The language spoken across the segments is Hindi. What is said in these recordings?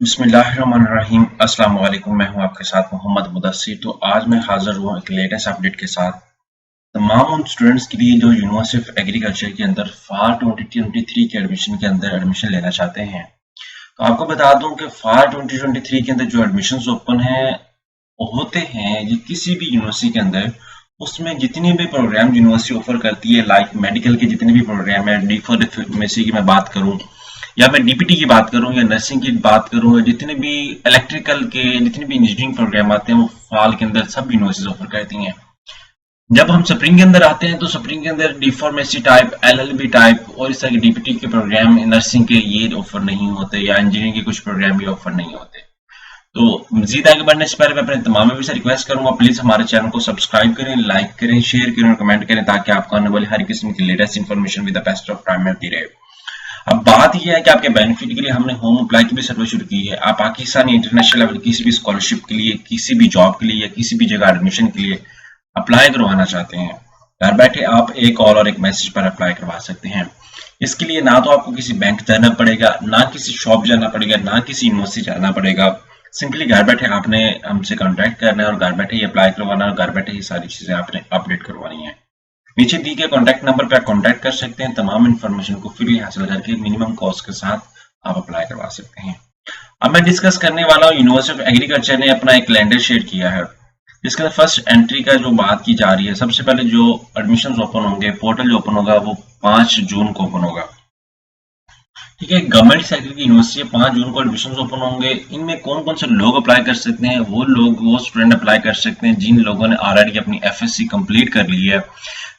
बिस्मिल्लाहिर्रहमानिर्रहीम। अस्सलाम वालेकुम। मैं हूं आपके साथ मोहम्मद मुदस्सिर। तो आज मैं हाजिर हुआ एक लेटेस्ट अपडेट के साथ तमाम उन स्टूडेंट्स के लिए जो यूनिवर्सिटी ऑफ एग्रीकल्चर के अंदर फार 2023 के एडमिशन के अंदर एडमिशन लेना चाहते हैं। तो आपको बता दूं कि फार 2023 के अंदर जो एडमिशन ओपन हैं होते हैं ये किसी भी यूनिवर्सिटी के अंदर, उसमें जितने भी प्रोग्राम यूनिवर्सिटी ऑफर करती है, लाइक मेडिकल के जितने भी प्रोग्राम है, डी फार्मेसी की मैं बात करूं या मैं डीपीटी की बात करूं या नर्सिंग की बात करूं, या जितने भी इलेक्ट्रिकल के जितने भी इंजीनियरिंग प्रोग्राम आते हैं वो फाल के अंदर सब यूनिवर्सिटीज ऑफर करती हैं। जब हम स्प्रिंग के अंदर आते हैं तो स्प्रिंग के अंदर D pharmacy type, LLB type और इस तरह के डीपीटी के प्रोग्राम नर्सिंग के ये ऑफर नहीं होते, या इंजीनियरिंग के कुछ प्रोग्राम भी ऑफर नहीं होते। तो मजीद आगे बढ़ने से पहले मैं अपने तमाम भी से रिक्वेस्ट करूंगा, प्लीज हमारे चैनल को सब्सक्राइब करें, लाइक करें, शेयर करें और कमेंट करें, ताकि आपको आने वाली हर किस्म की latest information with the best of time मिलती रहे। अब बात यह है कि आपके बेनिफिट के लिए हमने होम अप्लाई की भी सर्विस शुरू की है। आप पाकिस्तानी इंटरनेशनल लेवल किसी भी स्कॉलरशिप के लिए, किसी भी जॉब के लिए या किसी भी जगह एडमिशन के लिए अप्लाई करवाना चाहते हैं, घर बैठे आप एक कॉल और एक मैसेज पर अप्लाई करवा सकते हैं। इसके लिए ना तो आपको किसी बैंक जाना पड़ेगा, ना किसी शॉप जाना पड़ेगा, ना किसी यूनिवर्सिटी जाना पड़ेगा। सिंपली घर बैठे आपने हमसे कॉन्टैक्ट करना है और घर बैठे ही अप्लाई करवाना है और घर बैठे ही सारी चीजें आपने अपडेट करवानी है। नीचे दी गए कॉन्टैक्ट नंबर पर कॉन्टैक्ट कर सकते हैं। तमाम इन्फॉर्मेशन को फ्री हासिल करके मिनिमम कॉस्ट के साथ आप अप्लाई करवा सकते हैं। अब मैं डिस्कस करने वाला हूँ, यूनिवर्सिटी ऑफ एग्रीकल्चर ने अपना एक कैलेंडर शेयर किया है जिसके अंदर फर्स्ट एंट्री का जो बात की जा रही है। सबसे पहले जो एडमिशन ओपन होंगे, पोर्टल जो ओपन होगा वो 5 जून को ओपन होगा। ठीक है, गवर्नमेंट सेक्टर की यूनिवर्सिटी 5 जून को एडमिशन ओपन होंगे। इनमें कौन कौन से लोग अप्लाई कर सकते हैं? वो स्टूडेंट अप्लाई कर सकते हैं जिन लोगों ने ऑलरेडी अपनी एफएससी कंप्लीट कर ली है,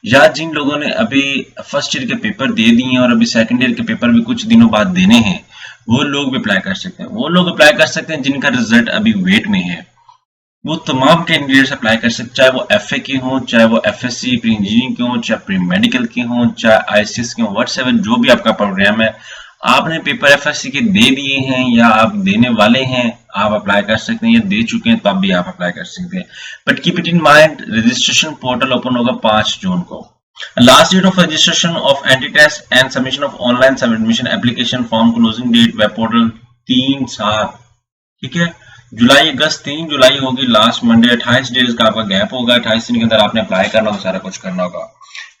या जिन लोगों ने अभी फर्स्ट ईयर के पेपर दे दिए हैं और अभी सेकंड ईयर के पेपर भी कुछ दिनों बाद देने हैं, वो लोग भी अप्लाई कर सकते हैं। वो लोग अप्लाई कर सकते हैं जिनका रिजल्ट अभी वेट में है। वो तमाम कैंडिडेट्स अप्लाई कर सकते, चाहे वो एफए के हों, चाहे वो एफएससी प्री इंजीनियरिंग के हों, चाहे प्री मेडिकल के हों, चाहे आईसीएस के हों, व्हाटएवर जो भी आपका प्रोग्राम है, आपने पेपर एफएससी के दे दिए हैं या आप देने वाले हैं, आप अप्लाई कर सकते हैं, या दे चुके हैं तो आप भी आप अप्लाई कर सकते हैं। But keep it in mind, registration portal open होगा 5 जून को। Last date of registration of anti test and submission of online submission application form, closing date web portal 3/7। ठीक है, जुलाई अगस्त 3 जुलाई होगी लास्ट मंडे। 28 डेज का आपका गैप होगा। 28 दिन के अंदर आपने अप्लाई करना होगा, सारा कुछ करना होगा।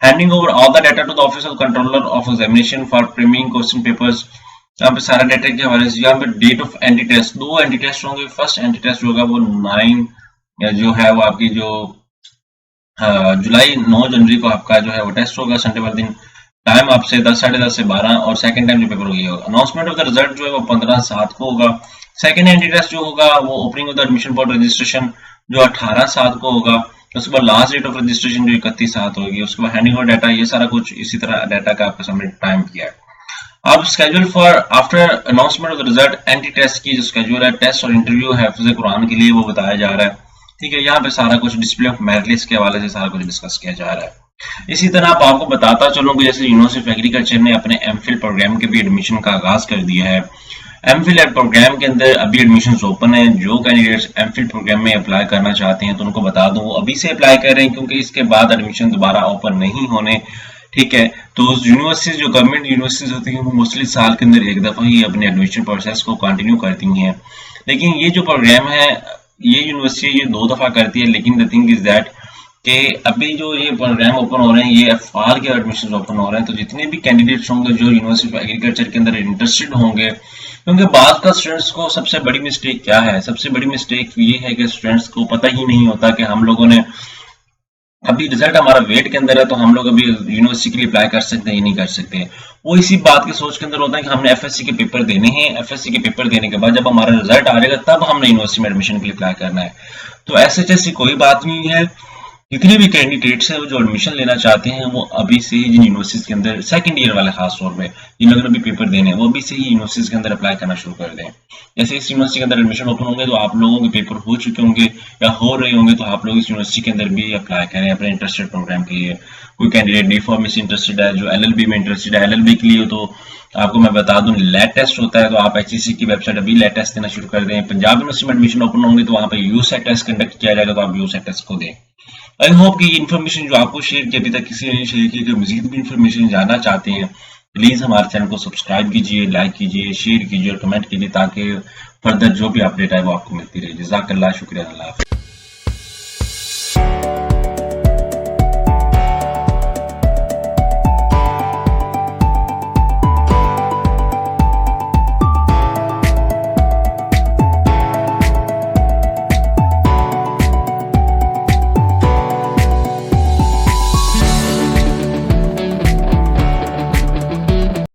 Handing over all the data to the office of controller of examination for premium question papers. यहाँ पे सारा डाटा के हवाले से, यहाँ पे date of anti test, 2 anti test होंगे। फर्स्ट एंटी टेस्ट होगा वो 9 जो है वो आपकी जो जुलाई 9 जनवरी को आपका जो है वो टेस्ट होगा, संडे वाले दिन। टाइम आपसे 10 साढ़े 10 से 12, और सेकंड टाइम जो पेपर होगा, अनाउंसमेंट ऑफ द रिजल्ट जो है वो 15/7 को होगा। सेकंड एंट्री टेस्ट जो होगा वो opening of the admission for registration जो 18/7 को होगा। उसके बाद लास्ट डेट ऑफ रजिस्ट्रेशन जो 31/7 होगी। उसके बाद हैंडिंग ओवर डाटा, ये सारा कुछ इसी तरह डाटा का आपका सबमिट टाइम किया है। अब schedule for after announcement of the result, anti test की जो स्केड्यूल है, टेस्ट और इंटरव्यू हिफ्ज़ कुरान के लिए वो बताया जा रहा है। ठीक है, यहाँ पे सारा कुछ डिस्प्ले ऑफ मेरिट लिस्ट के हवाले से सारा कुछ डिस्कस किया जा रहा है। इसी तरह आप आपको बताता चलूं कि जैसे यूनिवर्सिटी ऑफ एग्रीकल्चर ने अपने एमफिल प्रोग्राम के भी एडमिशन का आगाज कर दिया है। एमफिल प्रोग्राम के अंदर अभी एडमिशन ओपन है। जो कैंडिडेट्स एमफिल प्रोग्राम में अप्लाई करना चाहते हैं तो उनको बता दूं वो अभी से अप्लाई कर रहे हैं, क्योंकि इसके बाद एडमिशन दोबारा ओपन नहीं होने। ठीक है, तो यूनिवर्सिटी जो गवर्नमेंट यूनिवर्सिटीज होती हैं वो मोस्टली साल के अंदर एक दफा ही अपने एडमिशन प्रोसेस को कंटिन्यू करती हैं। लेकिन ये जो प्रोग्राम है ये यूनिवर्सिटी ये 2 दफा करती है। लेकिन द थिंग इज दैट कि अभी जो ये प्रोग्राम ओपन हो रहे हैं ये फाल के एडमिशन ओपन हो रहे हैं, तो जितने भी कैंडिडेट्स होंगे जो यूनिवर्सिटी ऑफ एग्रीकल्चर के अंदर इंटरेस्टेड होंगे, क्योंकि बाद का स्टूडेंट्स को सबसे बड़ी मिस्टेक क्या है? सबसे बड़ी मिस्टेक ये है कि स्टूडेंट्स को पता ही नहीं होता कि हम लोगों ने अभी रिजल्ट हमारा वेट के अंदर है, तो हम लोग अभी यूनिवर्सिटी के लिए अप्लाई कर सकते हैं या नहीं कर सकते। वो इसी बात की सोच के अंदर होता है कि हमने एफएससी के पेपर देने हैं, एफएससी के पेपर देने के बाद जब हमारा रिजल्ट आ जाएगा तब हमने यूनिवर्सिटी में एडमिशन के लिए अप्लाई करना है। तो ऐसी कोई बात नहीं है। जितने भी कैंडिडेट्स हैं जो एडमिशन लेना चाहते हैं वो अभी से ही जिन यूनिवर्सिटीज के अंदर सेकंड ईयर वाले खास तौर पे जिन लोगों ने भी पेपर देने हैं वो अभी से ही यूनिवर्सिटीज के अंदर अप्लाई करना शुरू कर दें। जैसे इस यूनिवर्सिटी के अंदर एडमिशन ओपन होंगे तो आप लोगों के पेपर हो चुके होंगे या हो रहे होंगे, तो आप लोग इस यूनिवर्सिटी के अंदर भी अप्लाई करें अपने इंटरेस्टेड प्रोग्राम के लिए। कोई कैंडिडेट डी फार्मेसी इंटरेस्टेड है, जो एलएलबी में इंटरेस्टेड है, एलएलबी के लिए तो आपको मैं बता दूं लैट टेस्ट होता है, तो आप एचईसी की वेबसाइट अभी लैट टेस्ट देना शुरू कर दें। पंजाब यूनिवर्सिटी में एडमिशन ओपन होंगे तो वहां पर यूसेट टेस्ट कंडक्ट किया जाएगा, तो आप यूसेट टेस्ट को दें। आई होप कि ये इन्फॉर्मेशन जो आपको शेयर की अभी तक किसी ने शेयर की, अगर मजीद भी इन्फॉर्मेशन जानना चाहते हैं प्लीज हमारे चैनल को सब्सक्राइब कीजिए, लाइक कीजिए, शेयर कीजिए और कमेंट कीजिए, ताकि फर्दर जो भी अपडेट है वो आपको मिलती रही। जज़ाकल्लाह, शुक्रिया, अल्लाह हाफ़िज़।